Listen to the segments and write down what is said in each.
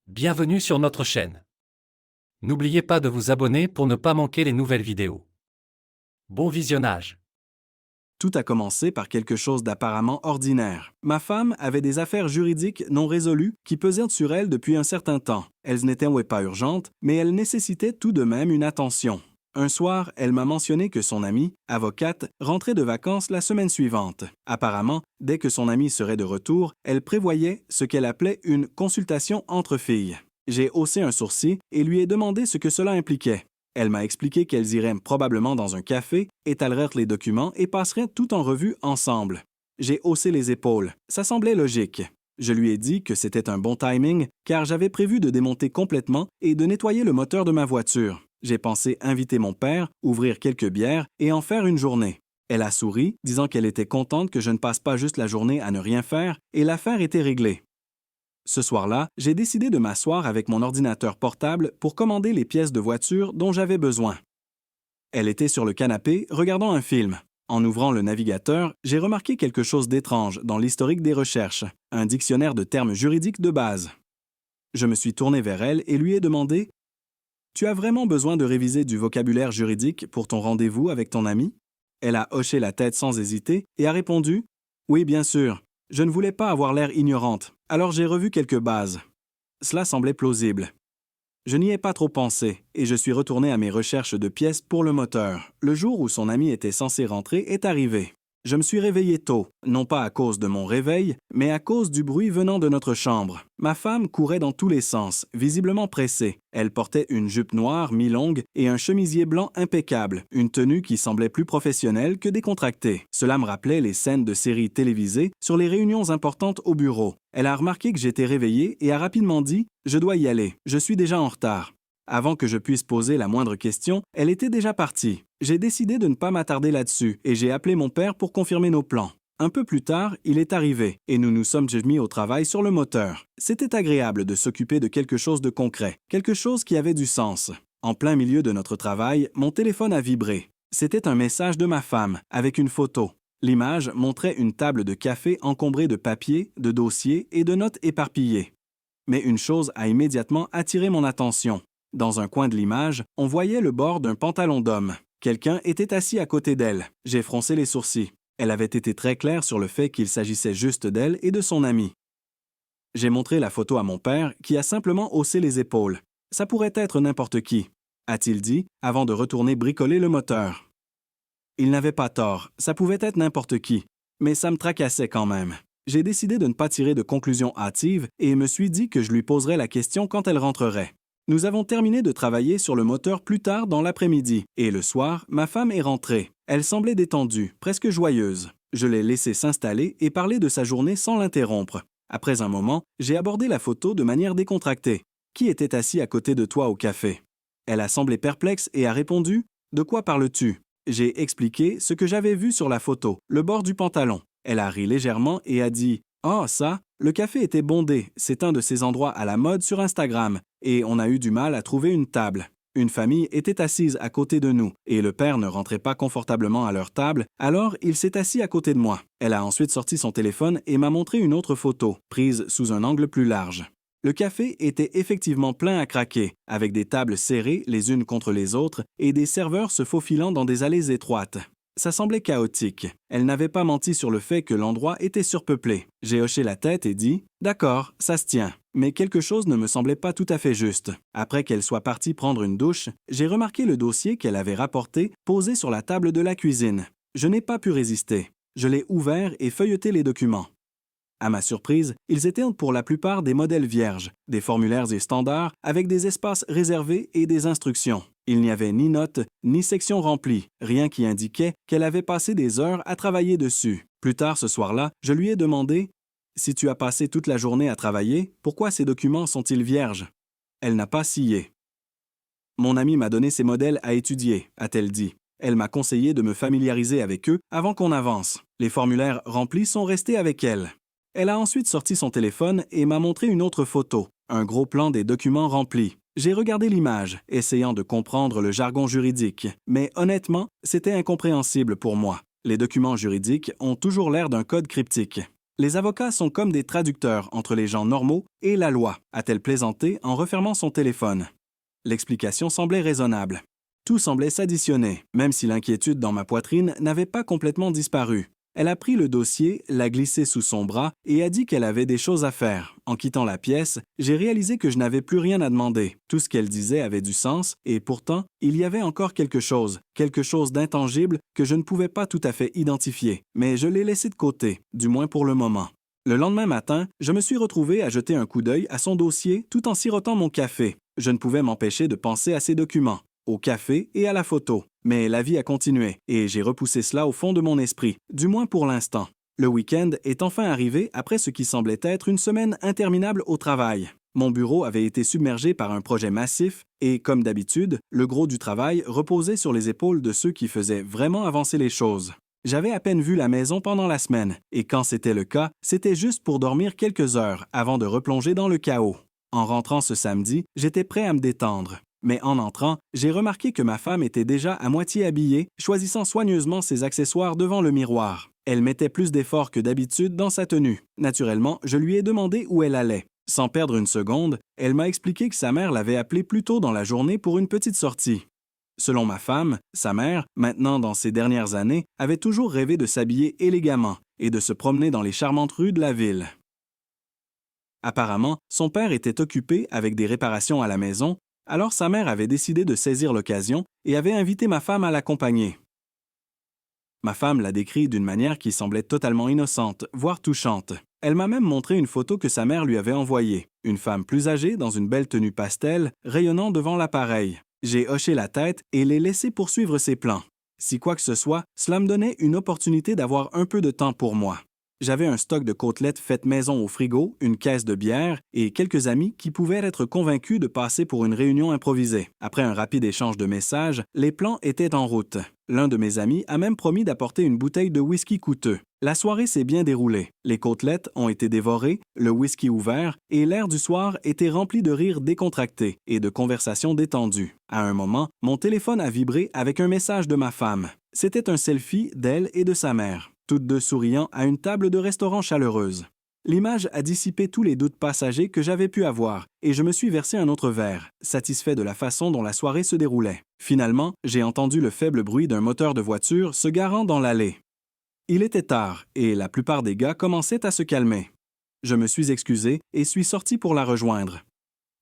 Bienvenue sur notre chaîne. N'oubliez pas de vous abonner pour ne pas manquer les nouvelles vidéos. Bon visionnage. Tout a commencé par quelque chose d'apparemment ordinaire. Ma femme avait des affaires juridiques non résolues qui pesaient sur elle depuis un certain temps. Elles n'étaient pas urgentes, mais elles nécessitaient tout de même une attention. Un soir, elle m'a mentionné que son amie, avocate, rentrait de vacances la semaine suivante. Apparemment, dès que son amie serait de retour, elle prévoyait ce qu'elle appelait une consultation entre filles. J'ai haussé un sourcil et lui ai demandé ce que cela impliquait. Elle m'a expliqué qu'elles iraient probablement dans un café, étaleraient les documents et passeraient tout en revue ensemble. J'ai haussé les épaules. Ça semblait logique. Je lui ai dit que c'était un bon timing car j'avais prévu de démonter complètement et de nettoyer le moteur de ma voiture. J'ai pensé inviter mon père, ouvrir quelques bières et en faire une journée. Elle a souri, disant qu'elle était contente que je ne passe pas juste la journée à ne rien faire, et l'affaire était réglée. Ce soir-là, j'ai décidé de m'asseoir avec mon ordinateur portable pour commander les pièces de voiture dont j'avais besoin. Elle était sur le canapé, regardant un film. En ouvrant le navigateur, j'ai remarqué quelque chose d'étrange dans l'historique des recherches, un dictionnaire de termes juridiques de base. Je me suis tourné vers elle et lui ai demandé « Tu as vraiment besoin de réviser du vocabulaire juridique pour ton rendez-vous avec ton ami ?» Elle a hoché la tête sans hésiter et a répondu « Oui, bien sûr. Je ne voulais pas avoir l'air ignorante, alors j'ai revu quelques bases. » Cela semblait plausible. Je n'y ai pas trop pensé et je suis retourné à mes recherches de pièces pour le moteur. Le jour où son ami était censé rentrer est arrivé. Je me suis réveillé tôt, non pas à cause de mon réveil, mais à cause du bruit venant de notre chambre. Ma femme courait dans tous les sens, visiblement pressée. Elle portait une jupe noire mi-longue et un chemisier blanc impeccable, une tenue qui semblait plus professionnelle que décontractée. Cela me rappelait les scènes de séries télévisées sur les réunions importantes au bureau. Elle a remarqué que j'étais réveillé et a rapidement dit « Je dois y aller, je suis déjà en retard ». Avant que je puisse poser la moindre question, elle était déjà partie. J'ai décidé de ne pas m'attarder là-dessus et j'ai appelé mon père pour confirmer nos plans. Un peu plus tard, il est arrivé et nous nous sommes mis au travail sur le moteur. C'était agréable de s'occuper de quelque chose de concret, quelque chose qui avait du sens. En plein milieu de notre travail, mon téléphone a vibré. C'était un message de ma femme, avec une photo. L'image montrait une table de café encombrée de papiers, de dossiers et de notes éparpillées. Mais une chose a immédiatement attiré mon attention. Dans un coin de l'image, on voyait le bord d'un pantalon d'homme. Quelqu'un était assis à côté d'elle. J'ai froncé les sourcils. Elle avait été très claire sur le fait qu'il s'agissait juste d'elle et de son ami. J'ai montré la photo à mon père, qui a simplement haussé les épaules. Ça pourrait être n'importe qui, a-t-il dit, avant de retourner bricoler le moteur. Il n'avait pas tort, ça pouvait être n'importe qui, mais ça me tracassait quand même. J'ai décidé de ne pas tirer de conclusions hâtives et me suis dit que je lui poserais la question quand elle rentrerait. Nous avons terminé de travailler sur le moteur plus tard dans l'après-midi, et le soir, ma femme est rentrée. Elle semblait détendue, presque joyeuse. Je l'ai laissée s'installer et parler de sa journée sans l'interrompre. Après un moment, j'ai abordé la photo de manière décontractée. « Qui était assis à côté de toi au café ?» Elle a semblé perplexe et a répondu « De quoi parles-tu » J'ai expliqué ce que j'avais vu sur la photo, le bord du pantalon. Elle a ri légèrement et a dit « Oh, ça, le café était bondé, c'est un de ces endroits à la mode sur Instagram, et on a eu du mal à trouver une table. Une famille était assise à côté de nous, et le père ne rentrait pas confortablement à leur table, alors il s'est assis à côté de moi. » Elle a ensuite sorti son téléphone et m'a montré une autre photo, prise sous un angle plus large. Le café était effectivement plein à craquer, avec des tables serrées les unes contre les autres et des serveurs se faufilant dans des allées étroites. Ça semblait chaotique. Elle n'avait pas menti sur le fait que l'endroit était surpeuplé. J'ai hoché la tête et dit « D'accord, ça se tient ». Mais quelque chose ne me semblait pas tout à fait juste. Après qu'elle soit partie prendre une douche, j'ai remarqué le dossier qu'elle avait rapporté posé sur la table de la cuisine. Je n'ai pas pu résister. Je l'ai ouvert et feuilleté les documents. À ma surprise, ils étaient pour la plupart des modèles vierges, des formulaires et standards avec des espaces réservés et des instructions. Il n'y avait ni notes, ni sections remplies, rien qui indiquait qu'elle avait passé des heures à travailler dessus. Plus tard ce soir-là, je lui ai demandé « Si tu as passé toute la journée à travailler, pourquoi ces documents sont-ils vierges ?» Elle n'a pas scié. « Mon amie m'a donné ces modèles à étudier, a-t-elle dit. Elle m'a conseillé de me familiariser avec eux avant qu'on avance. Les formulaires remplis sont restés avec elle. » Elle a ensuite sorti son téléphone et m'a montré une autre photo, un gros plan des documents remplis. J'ai regardé l'image, essayant de comprendre le jargon juridique, mais honnêtement, c'était incompréhensible pour moi. Les documents juridiques ont toujours l'air d'un code cryptique. Les avocats sont comme des traducteurs entre les gens normaux et la loi, a-t-elle plaisanté en refermant son téléphone. L'explication semblait raisonnable. Tout semblait s'additionner, même si l'inquiétude dans ma poitrine n'avait pas complètement disparu. Elle a pris le dossier, l'a glissé sous son bras et a dit qu'elle avait des choses à faire. En quittant la pièce, j'ai réalisé que je n'avais plus rien à demander. Tout ce qu'elle disait avait du sens et pourtant, il y avait encore quelque chose d'intangible que je ne pouvais pas tout à fait identifier. Mais je l'ai laissé de côté, du moins pour le moment. Le lendemain matin, je me suis retrouvé à jeter un coup d'œil à son dossier tout en sirotant mon café. Je ne pouvais m'empêcher de penser à ses documents, au café et à la photo. Mais la vie a continué, et j'ai repoussé cela au fond de mon esprit, du moins pour l'instant. Le week-end est enfin arrivé après ce qui semblait être une semaine interminable au travail. Mon bureau avait été submergé par un projet massif, et comme d'habitude, le gros du travail reposait sur les épaules de ceux qui faisaient vraiment avancer les choses. J'avais à peine vu la maison pendant la semaine, et quand c'était le cas, c'était juste pour dormir quelques heures avant de replonger dans le chaos. En rentrant ce samedi, j'étais prêt à me détendre. Mais en entrant, j'ai remarqué que ma femme était déjà à moitié habillée, choisissant soigneusement ses accessoires devant le miroir. Elle mettait plus d'efforts que d'habitude dans sa tenue. Naturellement, je lui ai demandé où elle allait. Sans perdre une seconde, elle m'a expliqué que sa mère l'avait appelée plus tôt dans la journée pour une petite sortie. Selon ma femme, sa mère, maintenant dans ses dernières années, avait toujours rêvé de s'habiller élégamment et de se promener dans les charmantes rues de la ville. Apparemment, son père était occupé avec des réparations à la maison, alors sa mère avait décidé de saisir l'occasion et avait invité ma femme à l'accompagner. Ma femme l'a décrit d'une manière qui semblait totalement innocente, voire touchante. Elle m'a même montré une photo que sa mère lui avait envoyée, une femme plus âgée dans une belle tenue pastel, rayonnant devant l'appareil. J'ai hoché la tête et l'ai laissé poursuivre ses plans. Si quoi que ce soit, cela me donnait une opportunité d'avoir un peu de temps pour moi. J'avais un stock de côtelettes faites maison au frigo, une caisse de bière et quelques amis qui pouvaient être convaincus de passer pour une réunion improvisée. Après un rapide échange de messages, les plans étaient en route. L'un de mes amis a même promis d'apporter une bouteille de whisky coûteux. La soirée s'est bien déroulée. Les côtelettes ont été dévorées, le whisky ouvert et l'air du soir était rempli de rires décontractés et de conversations détendues. À un moment, mon téléphone a vibré avec un message de ma femme. C'était un selfie d'elle et de sa mère, toutes deux souriant à une table de restaurant chaleureuse. L'image a dissipé tous les doutes passagers que j'avais pu avoir, et je me suis versé un autre verre, satisfait de la façon dont la soirée se déroulait. Finalement, j'ai entendu le faible bruit d'un moteur de voiture se garant dans l'allée. Il était tard, et la plupart des gars commençaient à se calmer. Je me suis excusé et suis sorti pour la rejoindre.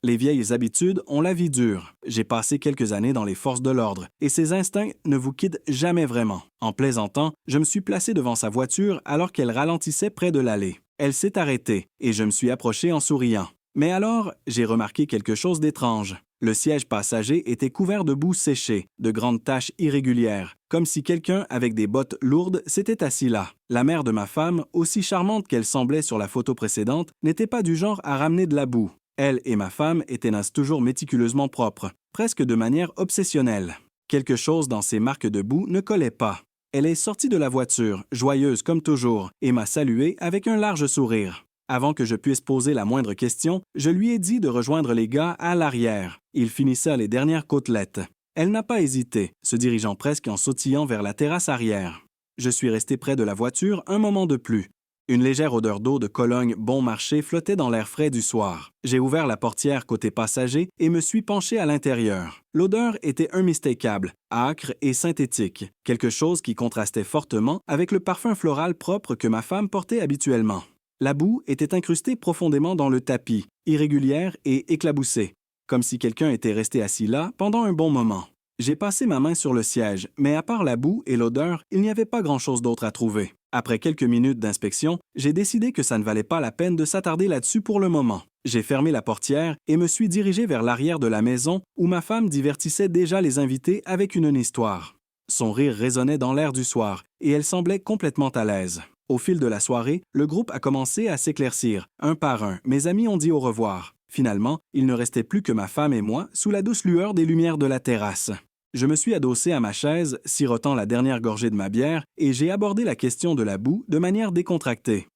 Les vieilles habitudes ont la vie dure. J'ai passé quelques années dans les forces de l'ordre, et ces instincts ne vous quittent jamais vraiment. En plaisantant, je me suis placé devant sa voiture alors qu'elle ralentissait près de l'allée. Elle s'est arrêtée, et je me suis approché en souriant. Mais alors, j'ai remarqué quelque chose d'étrange. Le siège passager était couvert de boue séchée, de grandes taches irrégulières, comme si quelqu'un avec des bottes lourdes s'était assis là. La mère de ma femme, aussi charmante qu'elle semblait sur la photo précédente, n'était pas du genre à ramener de la boue. Elle et ma femme étaient toujours méticuleusement propres, presque de manière obsessionnelle. Quelque chose dans ces marques de boue ne collait pas. Elle est sortie de la voiture, joyeuse comme toujours, et m'a salué avec un large sourire. Avant que je puisse poser la moindre question, je lui ai dit de rejoindre les gars à l'arrière. Ils finissaient les dernières côtelettes. Elle n'a pas hésité, se dirigeant presque en sautillant vers la terrasse arrière. Je suis resté près de la voiture un moment de plus. Une légère odeur d'eau de Cologne bon marché flottait dans l'air frais du soir. J'ai ouvert la portière côté passager et me suis penché à l'intérieur. L'odeur était unmistakable, âcre et synthétique, quelque chose qui contrastait fortement avec le parfum floral propre que ma femme portait habituellement. La boue était incrustée profondément dans le tapis, irrégulière et éclaboussée, comme si quelqu'un était resté assis là pendant un bon moment. J'ai passé ma main sur le siège, mais à part la boue et l'odeur, il n'y avait pas grand-chose d'autre à trouver. Après quelques minutes d'inspection, j'ai décidé que ça ne valait pas la peine de s'attarder là-dessus pour le moment. J'ai fermé la portière et me suis dirigé vers l'arrière de la maison où ma femme divertissait déjà les invités avec une histoire. Son rire résonnait dans l'air du soir et elle semblait complètement à l'aise. Au fil de la soirée, le groupe a commencé à s'éclaircir. Un par un, mes amis ont dit au revoir. Finalement, il ne restait plus que ma femme et moi sous la douce lueur des lumières de la terrasse. Je me suis adossé à ma chaise, sirotant la dernière gorgée de ma bière, et j'ai abordé la question de la boue de manière décontractée.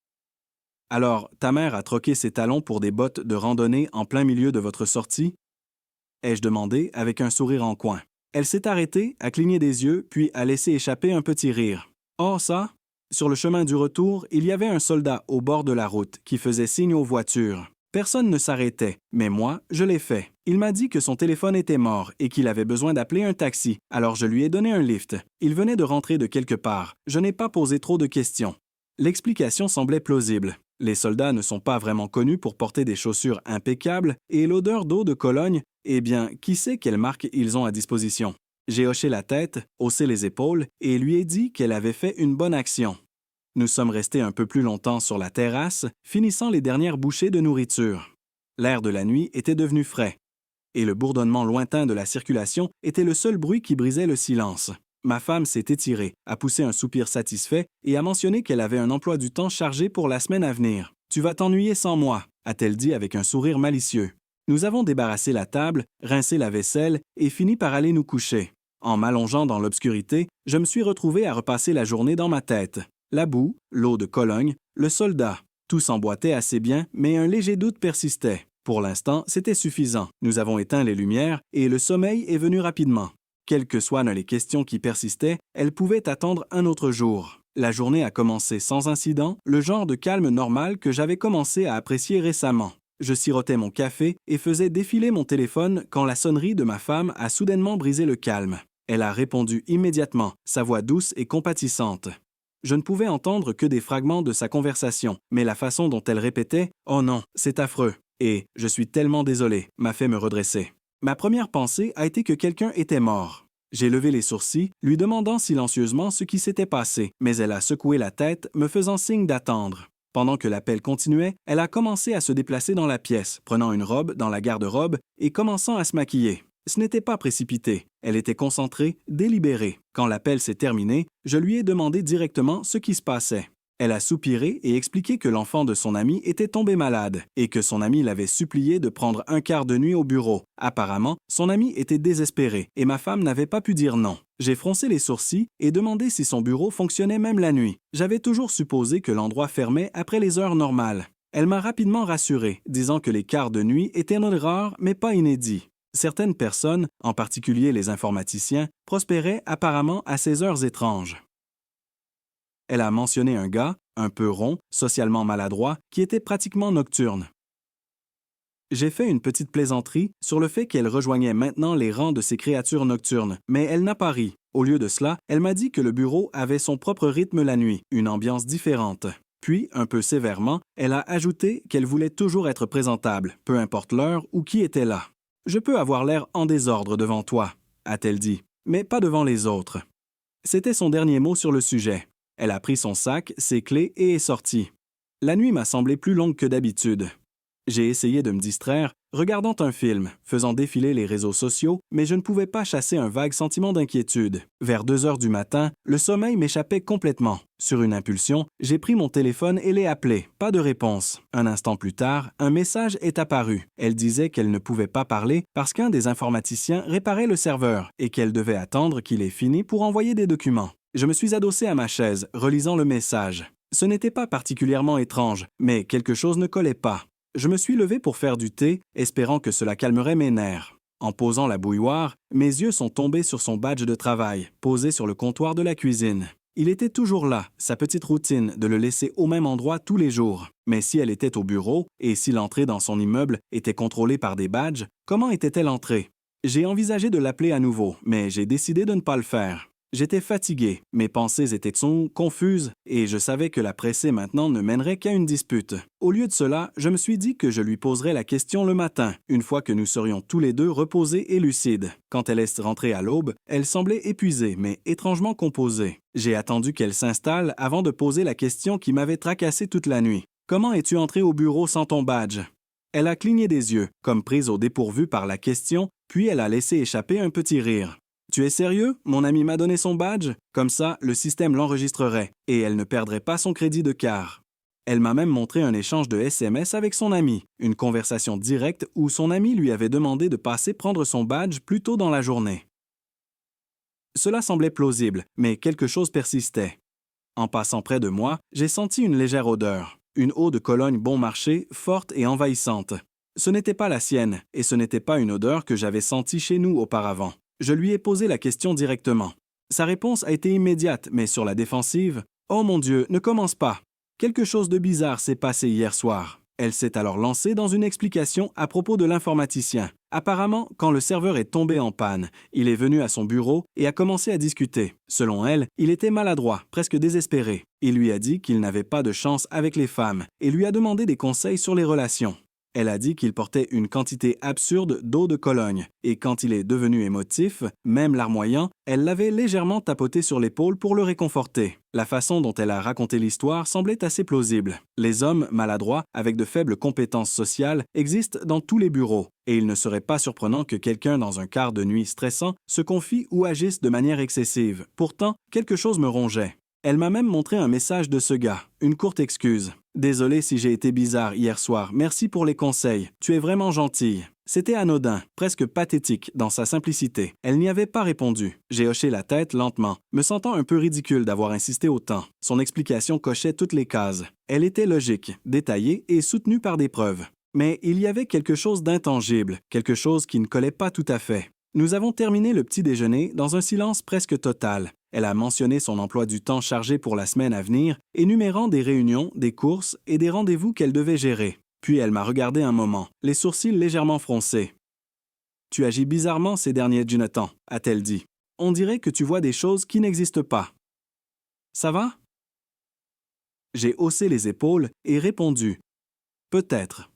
« Alors, ta mère a troqué ses talons pour des bottes de randonnée en plein milieu de votre sortie? » ai-je demandé avec un sourire en coin. Elle s'est arrêtée, a cligné des yeux, puis a laissé échapper un petit rire. « Oh, ça? Sur le chemin du retour, il y avait un soldat au bord de la route qui faisait signe aux voitures. Personne ne s'arrêtait, mais moi, je l'ai fait. Il m'a dit que son téléphone était mort et qu'il avait besoin d'appeler un taxi, alors je lui ai donné un lift. Il venait de rentrer de quelque part. Je n'ai pas posé trop de questions. L'explication semblait plausible. Les soldats ne sont pas vraiment connus pour porter des chaussures impeccables et l'odeur d'eau de Cologne, eh bien, qui sait quelle marque ils ont à disposition. J'ai hoché la tête, haussé les épaules et lui ai dit qu'elle avait fait une bonne action. Nous sommes restés un peu plus longtemps sur la terrasse, finissant les dernières bouchées de nourriture. L'air de la nuit était devenu frais, et le bourdonnement lointain de la circulation était le seul bruit qui brisait le silence. Ma femme s'est étirée, a poussé un soupir satisfait et a mentionné qu'elle avait un emploi du temps chargé pour la semaine à venir. « Tu vas t'ennuyer sans moi », a-t-elle dit avec un sourire malicieux. Nous avons débarrassé la table, rincé la vaisselle et fini par aller nous coucher. En m'allongeant dans l'obscurité, je me suis retrouvé à repasser la journée dans ma tête. La boue, l'eau de Cologne, le soldat. Tout s'emboîtait assez bien, mais un léger doute persistait. Pour l'instant, c'était suffisant. Nous avons éteint les lumières et le sommeil est venu rapidement. Quelles que soient les questions qui persistaient, elles pouvaient attendre un autre jour. La journée a commencé sans incident, le genre de calme normal que j'avais commencé à apprécier récemment. Je sirotais mon café et faisais défiler mon téléphone quand la sonnerie de ma femme a soudainement brisé le calme. Elle a répondu immédiatement, sa voix douce et compatissante. Je ne pouvais entendre que des fragments de sa conversation, mais la façon dont elle répétait « Oh non, c'est affreux » et « Je suis tellement désolé » m'a fait me redresser. Ma première pensée a été que quelqu'un était mort. J'ai levé les sourcils, lui demandant silencieusement ce qui s'était passé, mais elle a secoué la tête, me faisant signe d'attendre. Pendant que l'appel continuait, elle a commencé à se déplacer dans la pièce, prenant une robe dans la garde-robe et commençant à se maquiller. Ce n'était pas précipité. Elle était concentrée, délibérée. Quand l'appel s'est terminé, je lui ai demandé directement ce qui se passait. Elle a soupiré et expliqué que l'enfant de son ami était tombé malade et que son ami l'avait supplié de prendre un quart de nuit au bureau. Apparemment, son ami était désespéré et ma femme n'avait pas pu dire non. J'ai froncé les sourcils et demandé si son bureau fonctionnait même la nuit. J'avais toujours supposé que l'endroit fermait après les heures normales. Elle m'a rapidement rassuré, disant que les quarts de nuit étaient rares mais pas inédits. Certaines personnes, en particulier les informaticiens, prospéraient apparemment à ces heures étranges. Elle a mentionné un gars, un peu rond, socialement maladroit, qui était pratiquement nocturne. J'ai fait une petite plaisanterie sur le fait qu'elle rejoignait maintenant les rangs de ces créatures nocturnes, mais elle n'a pas ri. Au lieu de cela, elle m'a dit que le bureau avait son propre rythme la nuit, une ambiance différente. Puis, un peu sévèrement, elle a ajouté qu'elle voulait toujours être présentable, peu importe l'heure ou qui était là. « Je peux avoir l'air en désordre devant toi », a-t-elle dit, « mais pas devant les autres. » C'était son dernier mot sur le sujet. Elle a pris son sac, ses clés et est sortie. La nuit m'a semblé plus longue que d'habitude. J'ai essayé de me distraire, regardant un film, faisant défiler les réseaux sociaux, mais je ne pouvais pas chasser un vague sentiment d'inquiétude. Vers 2 heures du matin, le sommeil m'échappait complètement. Sur une impulsion, j'ai pris mon téléphone et l'ai appelé. Pas de réponse. Un instant plus tard, un message est apparu. Elle disait qu'elle ne pouvait pas parler parce qu'un des informaticiens réparait le serveur et qu'elle devait attendre qu'il ait fini pour envoyer des documents. Je me suis adossé à ma chaise, relisant le message. Ce n'était pas particulièrement étrange, mais quelque chose ne collait pas. Je me suis levé pour faire du thé, espérant que cela calmerait mes nerfs. En posant la bouilloire, mes yeux sont tombés sur son badge de travail, posé sur le comptoir de la cuisine. Il était toujours là, sa petite routine de le laisser au même endroit tous les jours. Mais si elle était au bureau, et si l'entrée dans son immeuble était contrôlée par des badges, comment était-elle entrée? J'ai envisagé de l'appeler à nouveau, mais j'ai décidé de ne pas le faire. J'étais fatigué, mes pensées étaient confuses, et je savais que la presser maintenant ne mènerait qu'à une dispute. Au lieu de cela, je me suis dit que je lui poserais la question le matin, une fois que nous serions tous les deux reposés et lucides. Quand elle est rentrée à l'aube, elle semblait épuisée, mais étrangement composée. J'ai attendu qu'elle s'installe avant de poser la question qui m'avait tracassé toute la nuit. « Comment es-tu entrée au bureau sans ton badge? » Elle a cligné des yeux, comme prise au dépourvu par la question, puis elle a laissé échapper un petit rire. « Tu es sérieux? Mon ami m'a donné son badge? Comme ça, le système l'enregistrerait, et elle ne perdrait pas son crédit de quart. » Elle m'a même montré un échange de SMS avec son ami, une conversation directe où son ami lui avait demandé de passer prendre son badge plus tôt dans la journée. Cela semblait plausible, mais quelque chose persistait. En passant près de moi, j'ai senti une légère odeur, une eau de Cologne bon marché, forte et envahissante. Ce n'était pas la sienne, et ce n'était pas une odeur que j'avais sentie chez nous auparavant. Je lui ai posé la question directement. Sa réponse a été immédiate, mais sur la défensive. Oh mon Dieu, ne commence pas. Quelque chose de bizarre s'est passé hier soir. Elle s'est alors lancée dans une explication à propos de l'informaticien. Apparemment, quand le serveur est tombé en panne, il est venu à son bureau et a commencé à discuter. Selon elle, il était maladroit, presque désespéré. Il lui a dit qu'il n'avait pas de chance avec les femmes et lui a demandé des conseils sur les relations. Elle a dit qu'il portait une quantité absurde d'eau de Cologne, et quand il est devenu émotif, même larmoyant, elle l'avait légèrement tapoté sur l'épaule pour le réconforter. La façon dont elle a raconté l'histoire semblait assez plausible. Les hommes maladroits, avec de faibles compétences sociales, existent dans tous les bureaux, et il ne serait pas surprenant que quelqu'un dans un quart de nuit stressant se confie ou agisse de manière excessive. Pourtant, quelque chose me rongeait. Elle m'a même montré un message de ce gars, une courte excuse. Désolé si j'ai été bizarre hier soir, merci pour les conseils, tu es vraiment gentille. C'était anodin, presque pathétique dans sa simplicité. Elle n'y avait pas répondu. J'ai hoché la tête lentement, me sentant un peu ridicule d'avoir insisté autant. Son explication cochait toutes les cases. Elle était logique, détaillée et soutenue par des preuves. Mais il y avait quelque chose d'intangible, quelque chose qui ne collait pas tout à fait. Nous avons terminé le petit déjeuner dans un silence presque total. Elle a mentionné son emploi du temps chargé pour la semaine à venir, énumérant des réunions, des courses et des rendez-vous qu'elle devait gérer. Puis elle m'a regardé un moment, les sourcils légèrement froncés. « Tu agis bizarrement ces derniers temps, a-t-elle dit. On dirait que tu vois des choses qui n'existent pas. Ça va? » J'ai haussé les épaules et répondu « Peut-être. »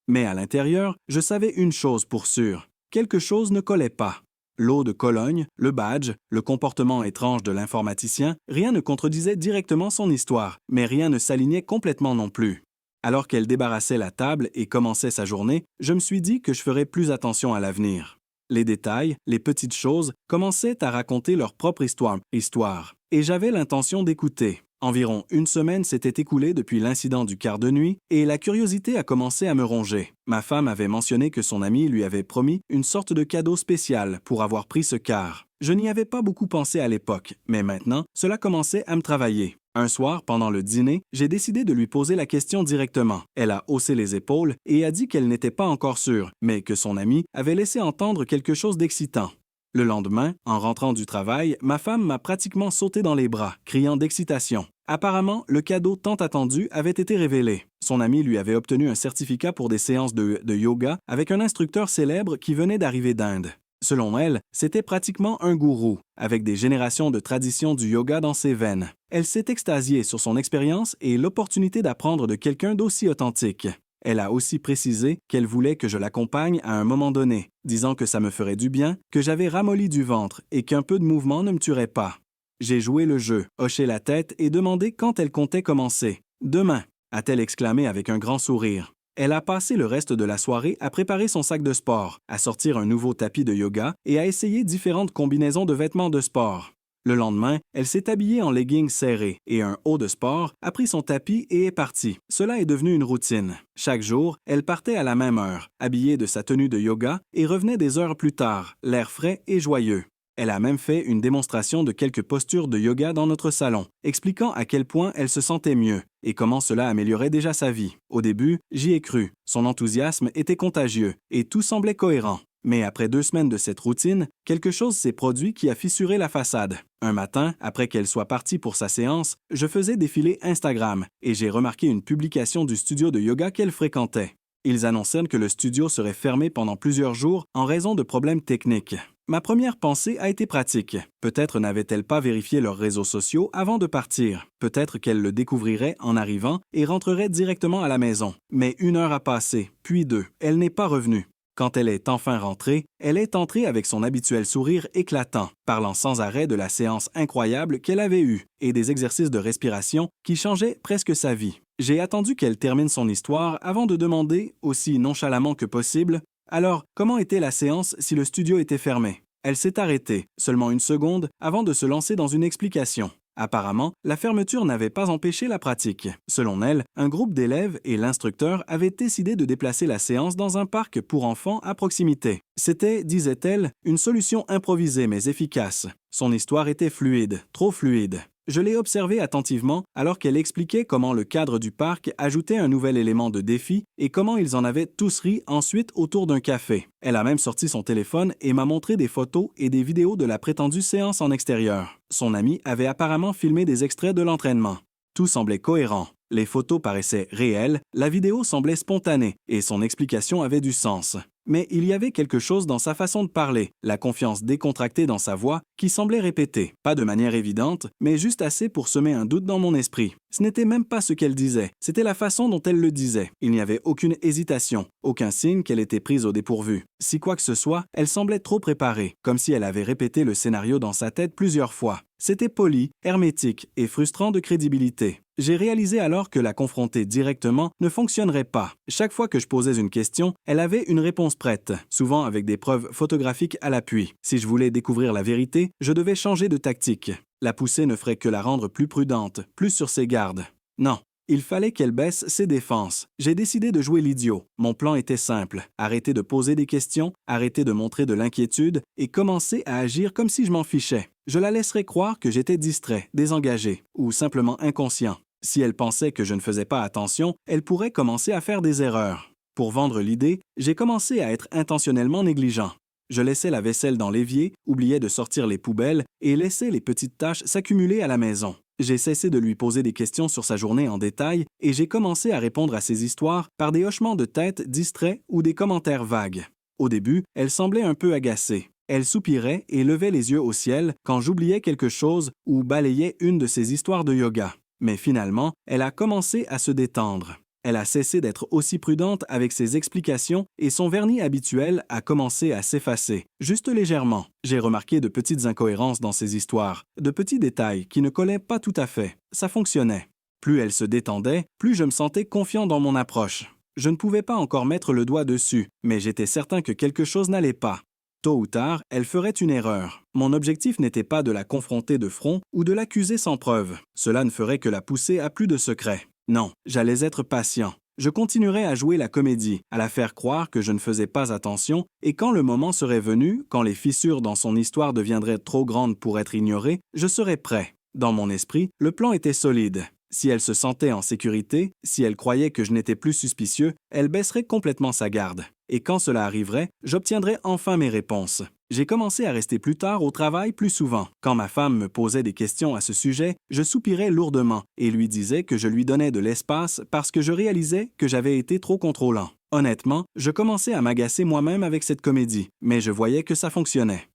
Mais à l'intérieur, je savais une chose pour sûr. Quelque chose ne collait pas. L'eau de Cologne, le badge, le comportement étrange de l'informaticien, rien ne contredisait directement son histoire, mais rien ne s'alignait complètement non plus. Alors qu'elle débarrassait la table et commençait sa journée, je me suis dit que je ferais plus attention à l'avenir. Les détails, les petites choses, commençaient à raconter leur propre histoire, et j'avais l'intention d'écouter. Environ une semaine s'était écoulée depuis l'incident du quart de nuit et la curiosité a commencé à me ronger. Ma femme avait mentionné que son ami lui avait promis une sorte de cadeau spécial pour avoir pris ce quart. Je n'y avais pas beaucoup pensé à l'époque, mais maintenant, cela commençait à me travailler. Un soir, pendant le dîner, j'ai décidé de lui poser la question directement. Elle a haussé les épaules et a dit qu'elle n'était pas encore sûre, mais que son ami avait laissé entendre quelque chose d'excitant. Le lendemain, en rentrant du travail, ma femme m'a pratiquement sauté dans les bras, criant d'excitation. Apparemment, le cadeau tant attendu avait été révélé. Son ami lui avait obtenu un certificat pour des séances de yoga avec un instructeur célèbre qui venait d'arriver d'Inde. Selon elle, c'était pratiquement un gourou, avec des générations de traditions du yoga dans ses veines. Elle s'est extasiée sur son expérience et l'opportunité d'apprendre de quelqu'un d'aussi authentique. Elle a aussi précisé qu'elle voulait que je l'accompagne à un moment donné, disant que ça me ferait du bien, que j'avais ramolli du ventre et qu'un peu de mouvement ne me tuerait pas. J'ai joué le jeu, hoché la tête et demandé quand elle comptait commencer. « Demain », a-t-elle exclamé avec un grand sourire. Elle a passé le reste de la soirée à préparer son sac de sport, à sortir un nouveau tapis de yoga et à essayer différentes combinaisons de vêtements de sport. Le lendemain, elle s'est habillée en leggings serrés et un haut de sport, a pris son tapis et est partie. Cela est devenu une routine. Chaque jour, elle partait à la même heure, habillée de sa tenue de yoga, et revenait des heures plus tard, l'air frais et joyeux. Elle a même fait une démonstration de quelques postures de yoga dans notre salon, expliquant à quel point elle se sentait mieux et comment cela améliorait déjà sa vie. Au début, j'y ai cru. Son enthousiasme était contagieux et tout semblait cohérent. Mais après 2 semaines de cette routine, quelque chose s'est produit qui a fissuré la façade. Un matin, après qu'elle soit partie pour sa séance, je faisais défiler Instagram et j'ai remarqué une publication du studio de yoga qu'elle fréquentait. Ils annonçaient que le studio serait fermé pendant plusieurs jours en raison de problèmes techniques. Ma première pensée a été pratique. Peut-être n'avait-elle pas vérifié leurs réseaux sociaux avant de partir. Peut-être qu'elle le découvrirait en arrivant et rentrerait directement à la maison. Mais 1 heure a passé, puis 2. Elle n'est pas revenue. Quand elle est enfin rentrée, elle est entrée avec son habituel sourire éclatant, parlant sans arrêt de la séance incroyable qu'elle avait eue et des exercices de respiration qui changeaient presque sa vie. J'ai attendu qu'elle termine son histoire avant de demander, aussi nonchalamment que possible, « Alors, comment était la séance si le studio était fermé ?» Elle s'est arrêtée, seulement 1 seconde, avant de se lancer dans une explication. Apparemment, la fermeture n'avait pas empêché la pratique. Selon elle, un groupe d'élèves et l'instructeur avaient décidé de déplacer la séance dans un parc pour enfants à proximité. C'était, disait-elle, une solution improvisée mais efficace. Son histoire était fluide, trop fluide. Je l'ai observée attentivement alors qu'elle expliquait comment le cadre du parc ajoutait un nouvel élément de défi et comment ils en avaient tous ri ensuite autour d'un café. Elle a même sorti son téléphone et m'a montré des photos et des vidéos de la prétendue séance en extérieur. Son ami avait apparemment filmé des extraits de l'entraînement. Tout semblait cohérent. Les photos paraissaient réelles, la vidéo semblait spontanée et son explication avait du sens. Mais il y avait quelque chose dans sa façon de parler, la confiance décontractée dans sa voix, qui semblait répéter, pas de manière évidente, mais juste assez pour semer un doute dans mon esprit. Ce n'était même pas ce qu'elle disait, c'était la façon dont elle le disait. Il n'y avait aucune hésitation, aucun signe qu'elle était prise au dépourvu. Si quoi que ce soit, elle semblait trop préparée, comme si elle avait répété le scénario dans sa tête plusieurs fois. C'était poli, hermétique et frustrant de crédibilité. J'ai réalisé alors que la confronter directement ne fonctionnerait pas. Chaque fois que je posais une question, elle avait une réponse prête, souvent avec des preuves photographiques à l'appui. Si je voulais découvrir la vérité, je devais changer de tactique. La pousser ne ferait que la rendre plus prudente, plus sur ses gardes. Non. Il fallait qu'elle baisse ses défenses. J'ai décidé de jouer l'idiot. Mon plan était simple. Arrêter de poser des questions, arrêter de montrer de l'inquiétude et commencer à agir comme si je m'en fichais. Je la laisserais croire que j'étais distrait, désengagé ou simplement inconscient. Si elle pensait que je ne faisais pas attention, elle pourrait commencer à faire des erreurs. Pour vendre l'idée, j'ai commencé à être intentionnellement négligent. Je laissais la vaisselle dans l'évier, oubliais de sortir les poubelles et laissais les petites tâches s'accumuler à la maison. J'ai cessé de lui poser des questions sur sa journée en détail et j'ai commencé à répondre à ses histoires par des hochements de tête distraits ou des commentaires vagues. Au début, elle semblait un peu agacée. Elle soupirait et levait les yeux au ciel quand j'oubliais quelque chose ou balayais une de ses histoires de yoga. Mais finalement, elle a commencé à se détendre. Elle a cessé d'être aussi prudente avec ses explications et son vernis habituel a commencé à s'effacer, juste légèrement. J'ai remarqué de petites incohérences dans ses histoires, de petits détails qui ne collaient pas tout à fait. Ça fonctionnait. Plus elle se détendait, plus je me sentais confiant dans mon approche. Je ne pouvais pas encore mettre le doigt dessus, mais j'étais certain que quelque chose n'allait pas. Tôt ou tard, elle ferait une erreur. Mon objectif n'était pas de la confronter de front ou de l'accuser sans preuve. Cela ne ferait que la pousser à plus de secrets. Non, j'allais être patient. Je continuerais à jouer la comédie, à la faire croire que je ne faisais pas attention, et quand le moment serait venu, quand les fissures dans son histoire deviendraient trop grandes pour être ignorées, je serais prêt. Dans mon esprit, le plan était solide. Si elle se sentait en sécurité, si elle croyait que je n'étais plus suspicieux, elle baisserait complètement sa garde. Et quand cela arriverait, j'obtiendrais enfin mes réponses. J'ai commencé à rester plus tard au travail plus souvent. Quand ma femme me posait des questions à ce sujet, je soupirais lourdement et lui disais que je lui donnais de l'espace parce que je réalisais que j'avais été trop contrôlant. Honnêtement, je commençais à m'agacer moi-même avec cette comédie, mais je voyais que ça fonctionnait.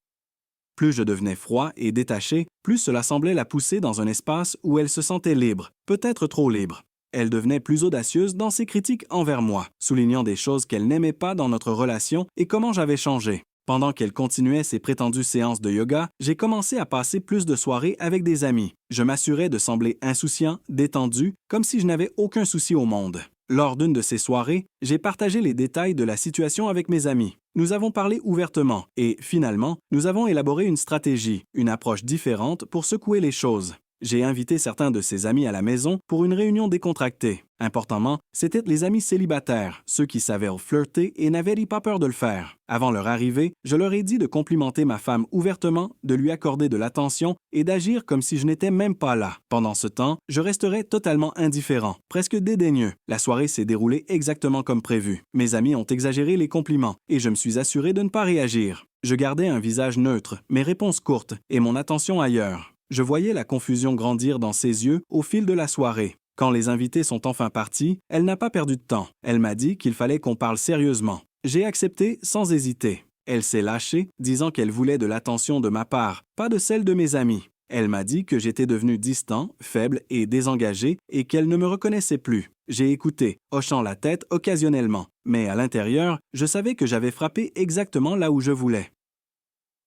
Plus je devenais froid et détaché, plus cela semblait la pousser dans un espace où elle se sentait libre, peut-être trop libre. Elle devenait plus audacieuse dans ses critiques envers moi, soulignant des choses qu'elle n'aimait pas dans notre relation et comment j'avais changé. Pendant qu'elle continuait ses prétendues séances de yoga, j'ai commencé à passer plus de soirées avec des amis. Je m'assurais de sembler insouciant, détendu, comme si je n'avais aucun souci au monde. Lors d'une de ces soirées, j'ai partagé les détails de la situation avec mes amis. Nous avons parlé ouvertement et, finalement, nous avons élaboré une stratégie, une approche différente pour secouer les choses. J'ai invité certains de ses amis à la maison pour une réunion décontractée. Importantement, c'étaient les amis célibataires, ceux qui savaient flirter et n'avaient pas peur de le faire. Avant leur arrivée, je leur ai dit de complimenter ma femme ouvertement, de lui accorder de l'attention et d'agir comme si je n'étais même pas là. Pendant ce temps, je resterais totalement indifférent, presque dédaigneux. La soirée s'est déroulée exactement comme prévu. Mes amis ont exagéré les compliments et je me suis assuré de ne pas réagir. Je gardais un visage neutre, mes réponses courtes et mon attention ailleurs. Je voyais la confusion grandir dans ses yeux au fil de la soirée. Quand les invités sont enfin partis, elle n'a pas perdu de temps. Elle m'a dit qu'il fallait qu'on parle sérieusement. J'ai accepté sans hésiter. Elle s'est lâchée, disant qu'elle voulait de l'attention de ma part, pas de celle de mes amis. Elle m'a dit que j'étais devenu distant, faible et désengagé et qu'elle ne me reconnaissait plus. J'ai écouté, hochant la tête occasionnellement, mais à l'intérieur, je savais que j'avais frappé exactement là où je voulais.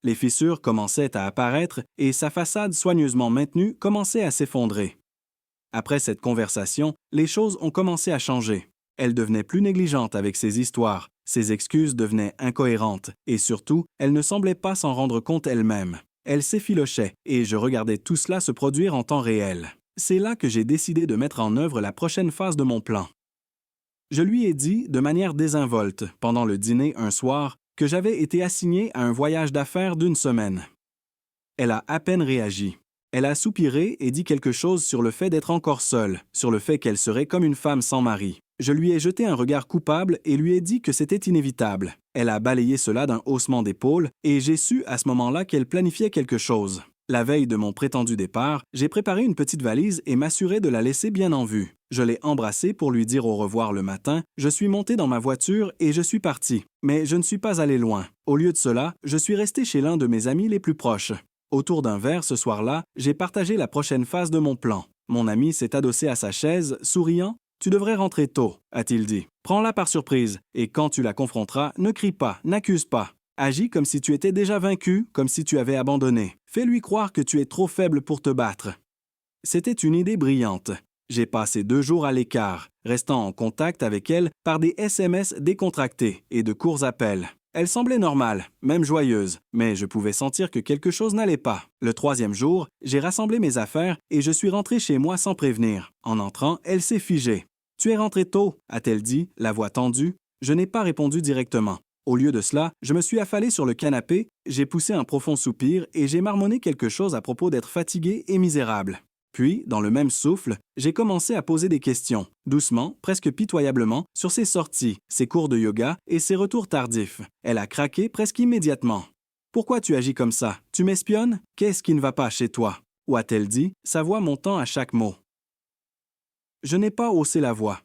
Les fissures commençaient à apparaître et sa façade soigneusement maintenue commençait à s'effondrer. Après cette conversation, les choses ont commencé à changer. Elle devenait plus négligente avec ses histoires, ses excuses devenaient incohérentes et surtout, elle ne semblait pas s'en rendre compte elle-même. Elle s'effilochait et je regardais tout cela se produire en temps réel. C'est là que j'ai décidé de mettre en œuvre la prochaine phase de mon plan. Je lui ai dit, de manière désinvolte, pendant le dîner un soir, que j'avais été assigné à un voyage d'affaires d'1 semaine. Elle a à peine réagi. Elle a soupiré et dit quelque chose sur le fait d'être encore seule, sur le fait qu'elle serait comme une femme sans mari. Je lui ai jeté un regard coupable et lui ai dit que c'était inévitable. Elle a balayé cela d'un haussement d'épaule et j'ai su à ce moment-là qu'elle planifiait quelque chose. La veille de mon prétendu départ, j'ai préparé une petite valise et m'assuré de la laisser bien en vue. Je l'ai embrassée pour lui dire au revoir le matin, je suis monté dans ma voiture et je suis parti. Mais je ne suis pas allé loin. Au lieu de cela, je suis resté chez l'un de mes amis les plus proches. Autour d'un verre ce soir-là, j'ai partagé la prochaine phase de mon plan. Mon ami s'est adossé à sa chaise, souriant. « Tu devrais rentrer tôt », a-t-il dit. « Prends-la par surprise, et quand tu la confronteras, ne crie pas, n'accuse pas. Agis comme si tu étais déjà vaincu, comme si tu avais abandonné. Fais-lui croire que tu es trop faible pour te battre. » C'était une idée brillante. J'ai passé 2 jours à l'écart, restant en contact avec elle par des SMS décontractés et de courts appels. Elle semblait normale, même joyeuse, mais je pouvais sentir que quelque chose n'allait pas. Le 3e jour, j'ai rassemblé mes affaires et je suis rentré chez moi sans prévenir. En entrant, elle s'est figée. « Tu es rentré tôt », a-t-elle dit, la voix tendue. Je n'ai pas répondu directement. Au lieu de cela, je me suis affalé sur le canapé, j'ai poussé un profond soupir et j'ai marmonné quelque chose à propos d'être fatigué et misérable. Puis, dans le même souffle, j'ai commencé à poser des questions, doucement, presque pitoyablement, sur ses sorties, ses cours de yoga et ses retours tardifs. Elle a craqué presque immédiatement. « Pourquoi tu agis comme ça? Tu m'espionnes? Qu'est-ce qui ne va pas chez toi? » ou a-t-elle dit, sa voix montant à chaque mot. Je n'ai pas haussé la voix.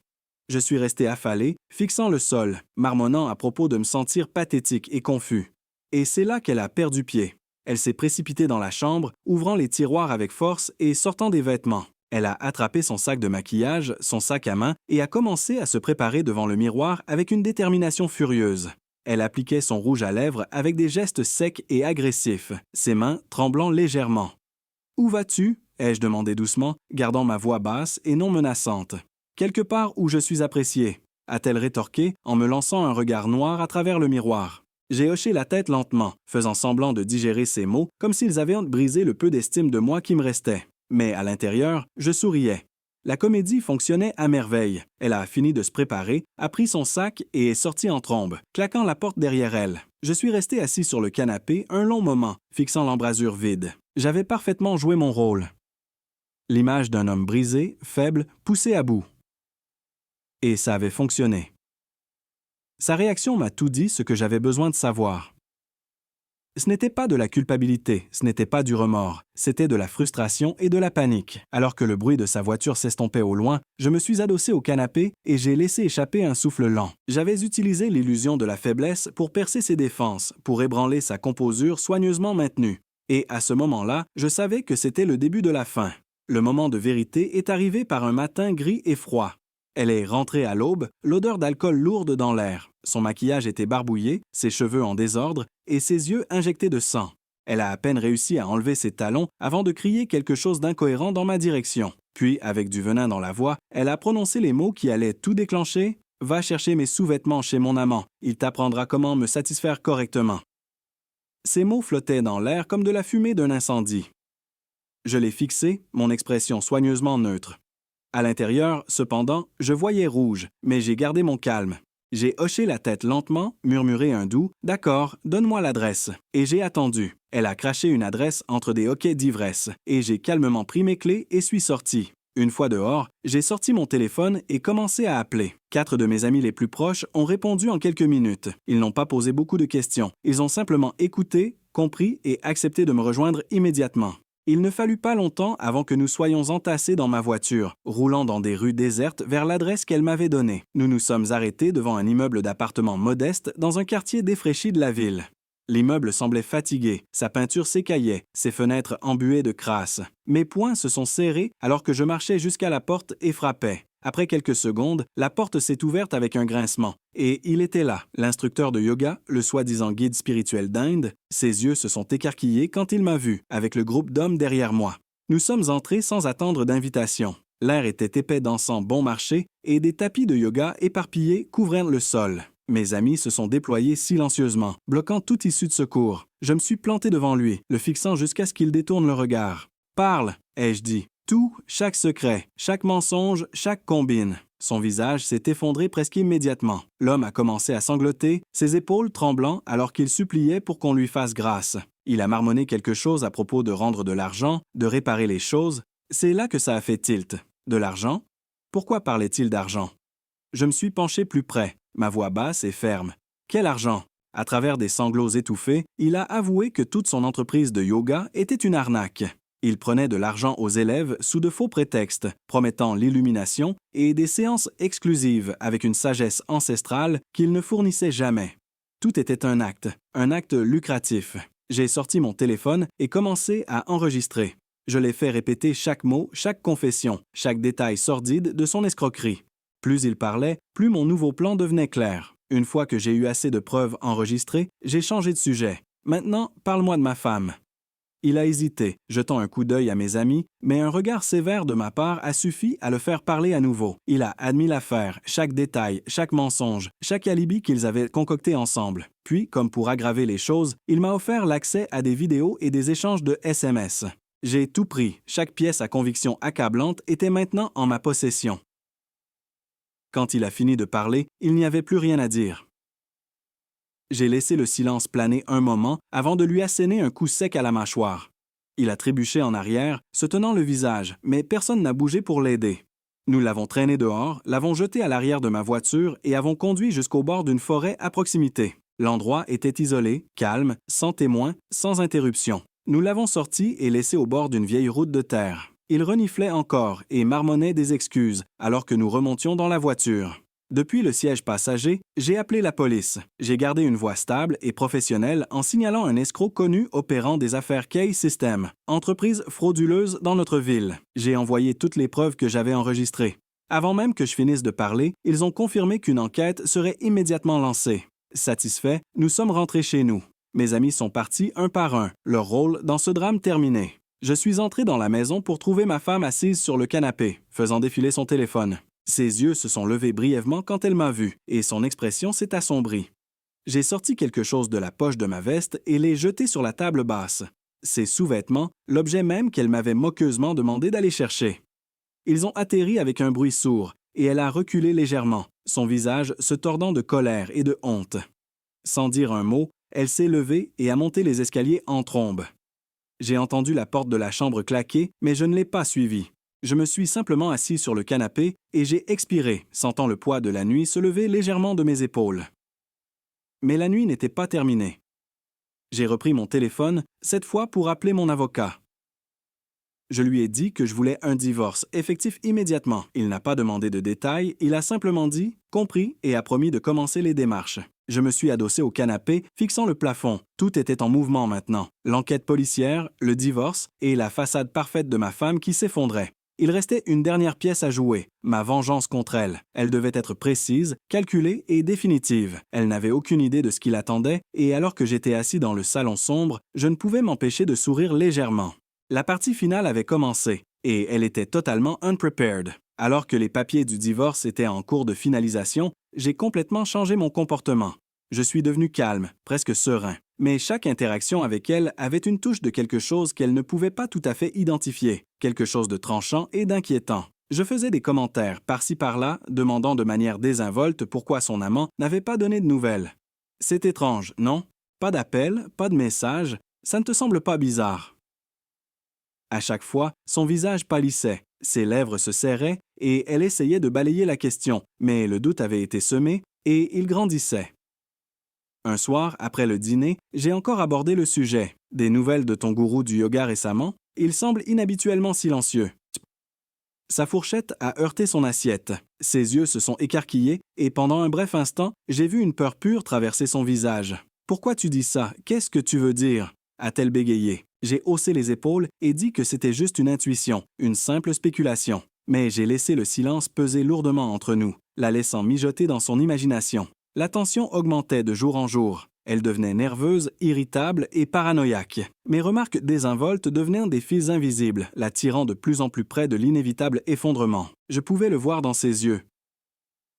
Je suis resté affalé, fixant le sol, marmonnant à propos de me sentir pathétique et confus. Et c'est là qu'elle a perdu pied. Elle s'est précipitée dans la chambre, ouvrant les tiroirs avec force et sortant des vêtements. Elle a attrapé son sac de maquillage, son sac à main, et a commencé à se préparer devant le miroir avec une détermination furieuse. Elle appliquait son rouge à lèvres avec des gestes secs et agressifs, ses mains tremblant légèrement. « Où vas-tu » ai-je demandé doucement, gardant ma voix basse et non menaçante. « Quelque part où je suis appréciée » a-t-elle rétorqué en me lançant un regard noir à travers le miroir. J'ai hoché la tête lentement, faisant semblant de digérer ces mots comme s'ils avaient brisé le peu d'estime de moi qui me restait. Mais à l'intérieur, je souriais. La comédie fonctionnait à merveille. Elle a fini de se préparer, a pris son sac et est sortie en trombe, claquant la porte derrière elle. Je suis resté assis sur le canapé un long moment, fixant l'embrasure vide. J'avais parfaitement joué mon rôle. L'image d'un homme brisé, faible, poussé à bout. Et ça avait fonctionné. Sa réaction m'a tout dit ce que j'avais besoin de savoir. Ce n'était pas de la culpabilité, ce n'était pas du remords, c'était de la frustration et de la panique. Alors que le bruit de sa voiture s'estompait au loin, je me suis adossé au canapé et j'ai laissé échapper un souffle lent. J'avais utilisé l'illusion de la faiblesse pour percer ses défenses, pour ébranler sa composure soigneusement maintenue. Et à ce moment-là, je savais que c'était le début de la fin. Le moment de vérité est arrivé par un matin gris et froid. Elle est rentrée à l'aube, l'odeur d'alcool lourde dans l'air. Son maquillage était barbouillé, ses cheveux en désordre et ses yeux injectés de sang. Elle a à peine réussi à enlever ses talons avant de crier quelque chose d'incohérent dans ma direction. Puis, avec du venin dans la voix, elle a prononcé les mots qui allaient tout déclencher. « Va chercher mes sous-vêtements chez mon amant. Il t'apprendra comment me satisfaire correctement. » Ces mots flottaient dans l'air comme de la fumée d'un incendie. Je l'ai fixé, mon expression soigneusement neutre. À l'intérieur, cependant, je voyais rouge, mais j'ai gardé mon calme. J'ai hoché la tête lentement, murmuré un doux « D'accord, donne-moi l'adresse » et j'ai attendu. Elle a craché une adresse entre des hoquets d'ivresse et j'ai calmement pris mes clés et suis sorti. Une fois dehors, j'ai sorti mon téléphone et commencé à appeler. 4 de mes amis les plus proches ont répondu en quelques minutes. Ils n'ont pas posé beaucoup de questions. Ils ont simplement écouté, compris et accepté de me rejoindre immédiatement. Il ne fallut pas longtemps avant que nous soyons entassés dans ma voiture, roulant dans des rues désertes vers l'adresse qu'elle m'avait donnée. Nous nous sommes arrêtés devant un immeuble d'appartements modeste dans un quartier défraîchi de la ville. L'immeuble semblait fatigué, sa peinture s'écaillait, ses fenêtres embuées de crasse. Mes poings se sont serrés alors que je marchais jusqu'à la porte et frappais. Après quelques secondes, la porte s'est ouverte avec un grincement. Et il était là, l'instructeur de yoga, le soi-disant guide spirituel d'Inde. Ses yeux se sont écarquillés quand il m'a vu, avec le groupe d'hommes derrière moi. Nous sommes entrés sans attendre d'invitation. L'air était épais d'encens bon marché et des tapis de yoga éparpillés couvraient le sol. Mes amis se sont déployés silencieusement, bloquant toute issue de secours. Je me suis planté devant lui, le fixant jusqu'à ce qu'il détourne le regard. « Parle !» ai-je dit. Tout, chaque secret, chaque mensonge, chaque combine. Son visage s'est effondré presque immédiatement. L'homme a commencé à sangloter, ses épaules tremblant alors qu'il suppliait pour qu'on lui fasse grâce. Il a marmonné quelque chose à propos de rendre de l'argent, de réparer les choses. C'est là que ça a fait tilt. De l'argent? Pourquoi parlait-il d'argent? Je me suis penché plus près, ma voix basse et ferme. Quel argent? À travers des sanglots étouffés, il a avoué que toute son entreprise de yoga était une arnaque. Il prenait de l'argent aux élèves sous de faux prétextes, promettant l'illumination et des séances exclusives avec une sagesse ancestrale qu'il ne fournissait jamais. Tout était un acte lucratif. J'ai sorti mon téléphone et commencé à enregistrer. Je l'ai fait répéter chaque mot, chaque confession, chaque détail sordide de son escroquerie. Plus il parlait, plus mon nouveau plan devenait clair. Une fois que j'ai eu assez de preuves enregistrées, j'ai changé de sujet. Maintenant, parle-moi de ma femme. Il a hésité, jetant un coup d'œil à mes amis, mais un regard sévère de ma part a suffi à le faire parler à nouveau. Il a admis l'affaire, chaque détail, chaque mensonge, chaque alibi qu'ils avaient concocté ensemble. Puis, comme pour aggraver les choses, il m'a offert l'accès à des vidéos et des échanges de SMS. J'ai tout pris, chaque pièce à conviction accablante était maintenant en ma possession. Quand il a fini de parler, il n'y avait plus rien à dire. J'ai laissé le silence planer un moment avant de lui asséner un coup sec à la mâchoire. Il a trébuché en arrière, se tenant le visage, mais personne n'a bougé pour l'aider. Nous l'avons traîné dehors, l'avons jeté à l'arrière de ma voiture et avons conduit jusqu'au bord d'une forêt à proximité. L'endroit était isolé, calme, sans témoin, sans interruption. Nous l'avons sorti et laissé au bord d'une vieille route de terre. Il reniflait encore et marmonnait des excuses, alors que nous remontions dans la voiture. Depuis le siège passager, j'ai appelé la police. J'ai gardé une voix stable et professionnelle en signalant un escroc connu opérant des affaires Key System, entreprise frauduleuse dans notre ville. J'ai envoyé toutes les preuves que j'avais enregistrées. Avant même que je finisse de parler, ils ont confirmé qu'une enquête serait immédiatement lancée. Satisfaits, nous sommes rentrés chez nous. Mes amis sont partis un par un, leur rôle dans ce drame terminé. Je suis entré dans la maison pour trouver ma femme assise sur le canapé, faisant défiler son téléphone. Ses yeux se sont levés brièvement quand elle m'a vu, et son expression s'est assombrie. J'ai sorti quelque chose de la poche de ma veste et l'ai jeté sur la table basse. Ses sous-vêtements, l'objet même qu'elle m'avait moqueusement demandé d'aller chercher. Ils ont atterri avec un bruit sourd, et elle a reculé légèrement, son visage se tordant de colère et de honte. Sans dire un mot, elle s'est levée et a monté les escaliers en trombe. J'ai entendu la porte de la chambre claquer, mais je ne l'ai pas suivie. Je me suis simplement assis sur le canapé et j'ai expiré, sentant le poids de la nuit se lever légèrement de mes épaules. Mais la nuit n'était pas terminée. J'ai repris mon téléphone, cette fois pour appeler mon avocat. Je lui ai dit que je voulais un divorce effectif immédiatement. Il n'a pas demandé de détails, il a simplement dit « compris » et a promis de commencer les démarches. Je me suis adossé au canapé, fixant le plafond. Tout était en mouvement maintenant. L'enquête policière, le divorce et la façade parfaite de ma femme qui s'effondrait. Il restait une dernière pièce à jouer, ma vengeance contre elle. Elle devait être précise, calculée et définitive. Elle n'avait aucune idée de ce qui l'attendait, et alors que j'étais assis dans le salon sombre, je ne pouvais m'empêcher de sourire légèrement. La partie finale avait commencé, et elle était totalement unprepared. Alors que les papiers du divorce étaient en cours de finalisation, j'ai complètement changé mon comportement. Je suis devenu calme, presque serein. Mais chaque interaction avec elle avait une touche de quelque chose qu'elle ne pouvait pas tout à fait identifier, quelque chose de tranchant et d'inquiétant. Je faisais des commentaires par-ci par-là, demandant de manière désinvolte pourquoi son amant n'avait pas donné de nouvelles. C'est étrange, non? Pas d'appel, pas de message, ça ne te semble pas bizarre? À chaque fois, son visage pâlissait, ses lèvres se serraient et elle essayait de balayer la question, mais le doute avait été semé et il grandissait. Un soir, après le dîner, j'ai encore abordé le sujet. Des nouvelles de ton gourou du yoga récemment? Il semble inhabituellement silencieux. Sa fourchette a heurté son assiette. Ses yeux se sont écarquillés et pendant un bref instant, j'ai vu une peur pure traverser son visage. « Pourquoi tu dis ça? Qu'est-ce que tu veux dire? » a-t-elle bégayé. J'ai haussé les épaules et dit que c'était juste une intuition, une simple spéculation. Mais j'ai laissé le silence peser lourdement entre nous, la laissant mijoter dans son imagination. La tension augmentait de jour en jour. Elle devenait nerveuse, irritable et paranoïaque. Mes remarques désinvoltes devenaient des fils invisibles, la tirant de plus en plus près de l'inévitable effondrement. Je pouvais le voir dans ses yeux.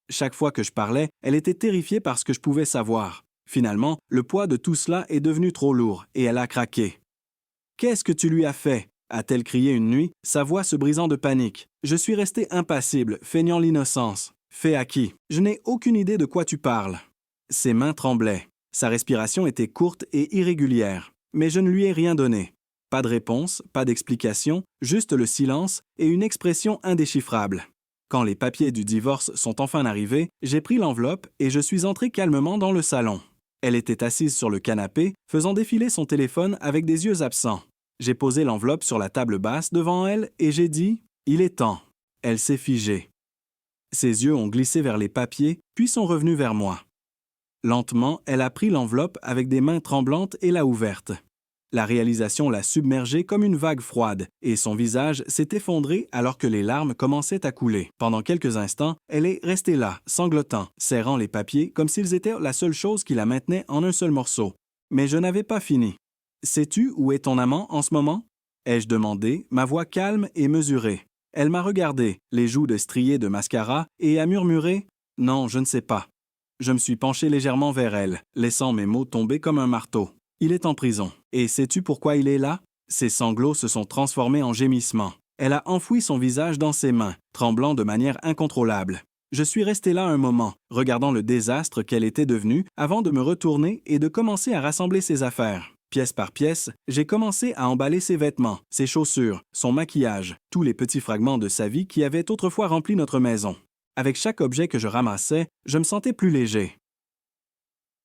Chaque fois que je parlais, elle était terrifiée par ce que je pouvais savoir. Finalement, le poids de tout cela est devenu trop lourd et elle a craqué. « Qu'est-ce que tu lui as fait ?» a-t-elle crié une nuit, sa voix se brisant de panique. Je suis resté impassible, feignant l'innocence. Fait à qui? Je n'ai aucune idée de quoi tu parles. Ses mains tremblaient. Sa respiration était courte et irrégulière. mais je ne lui ai rien donné. Pas de réponse, pas d'explication, juste le silence et une expression indéchiffrable. Quand les papiers du divorce sont enfin arrivés, j'ai pris l'enveloppe et je suis entré calmement dans le salon. Elle était assise sur le canapé, faisant défiler son téléphone avec des yeux absents. J'ai posé l'enveloppe sur la table basse devant elle et j'ai dit « Il est temps ». Elle s'est figée. Ses yeux ont glissé vers les papiers, puis sont revenus vers moi. Lentement, elle a pris l'enveloppe avec des mains tremblantes et l'a ouverte. La réalisation l'a submergée comme une vague froide, et son visage s'est effondré alors que les larmes commençaient à couler. Pendant quelques instants, elle est restée là, sanglotant, serrant les papiers comme s'ils étaient la seule chose qui la maintenait en un seul morceau. Mais je n'avais pas fini. « Sais-tu où est ton amant en ce moment ?» ai-je demandé, ma voix calme et mesurée. Elle m'a regardé, les joues striées de mascara, et a murmuré « Non, je ne sais pas ». Je me suis penché légèrement vers elle, laissant mes mots tomber comme un marteau. Il est en prison. Et sais-tu pourquoi il est là? Ses sanglots se sont transformés en gémissements. Elle a enfoui son visage dans ses mains, tremblant de manière incontrôlable. Je suis resté là un moment, regardant le désastre qu'elle était devenue, avant de me retourner et de commencer à rassembler ses affaires. Pièce par pièce, j'ai commencé à emballer ses vêtements, ses chaussures, son maquillage, tous les petits fragments de sa vie qui avaient autrefois rempli notre maison. Avec chaque objet que je ramassais, je me sentais plus léger.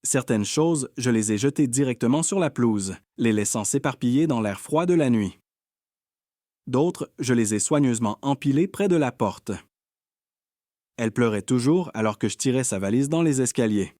Certaines choses, je les ai jetées directement sur la pelouse, les laissant s'éparpiller dans l'air froid de la nuit. D'autres, je les ai soigneusement empilées près de la porte. Elle pleurait toujours alors que je tirais sa valise dans les escaliers.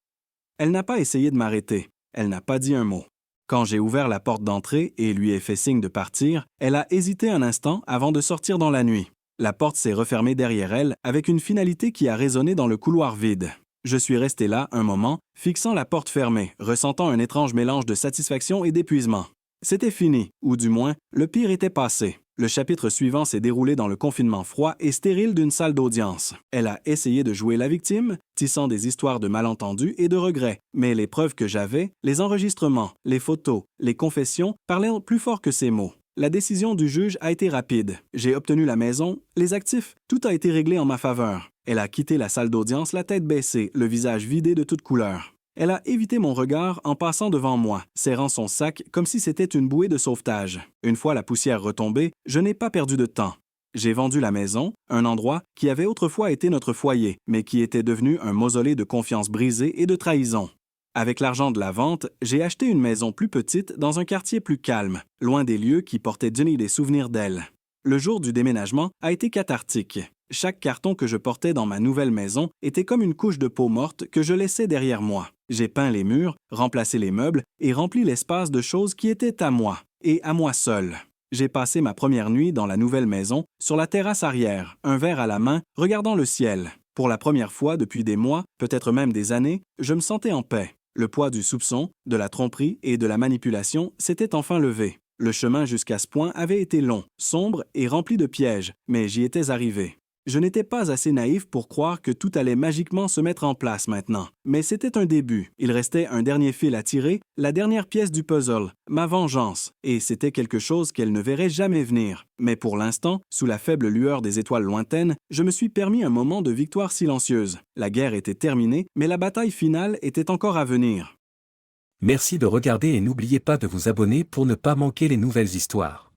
Elle n'a pas essayé de m'arrêter. Elle n'a pas dit un mot. Quand j'ai ouvert la porte d'entrée et lui ai fait signe de partir, elle a hésité un instant avant de sortir dans la nuit. La porte s'est refermée derrière elle avec une finalité qui a résonné dans le couloir vide. Je suis resté là un moment, fixant la porte fermée, ressentant un étrange mélange de satisfaction et d'épuisement. C'était fini, ou du moins, le pire était passé. Le chapitre suivant s'est déroulé dans le confinement froid et stérile d'une salle d'audience. Elle a essayé de jouer la victime, tissant des histoires de malentendus et de regrets, mais les preuves que j'avais, les enregistrements, les photos, les confessions, parlaient plus fort que ces mots. La décision du juge a été rapide. J'ai obtenu la maison, les actifs, tout a été réglé en ma faveur. Elle a quitté la salle d'audience la tête baissée, le visage vidé de toute couleur. Elle a évité mon regard en passant devant moi, serrant son sac comme si c'était une bouée de sauvetage. Une fois la poussière retombée, je n'ai pas perdu de temps. J'ai vendu la maison, un endroit qui avait autrefois été notre foyer, mais qui était devenu un mausolée de confiance brisée et de trahison. Avec l'argent de la vente, j'ai acheté une maison plus petite dans un quartier plus calme, loin des lieux qui portaient des souvenirs d'elle. Le jour du déménagement a été cathartique. Chaque carton que je portais dans ma nouvelle maison était comme une couche de peau morte que je laissais derrière moi. J'ai peint les murs, remplacé les meubles et rempli l'espace de choses qui étaient à moi, et à moi seul. J'ai passé ma première nuit dans la nouvelle maison, sur la terrasse arrière, un verre à la main, regardant le ciel. Pour la première fois depuis des mois, peut-être même des années, je me sentais en paix. Le poids du soupçon, de la tromperie et de la manipulation s'était enfin levé. Le chemin jusqu'à ce point avait été long, sombre et rempli de pièges, mais j'y étais arrivé. Je n'étais pas assez naïf pour croire que tout allait magiquement se mettre en place maintenant, mais c'était un début. Il restait un dernier fil à tirer, la dernière pièce du puzzle, ma vengeance, et c'était quelque chose qu'elle ne verrait jamais venir. Mais pour l'instant, sous la faible lueur des étoiles lointaines, je me suis permis un moment de victoire silencieuse. La guerre était terminée, mais la bataille finale était encore à venir. Merci de regarder et n'oubliez pas de vous abonner pour ne pas manquer les nouvelles histoires.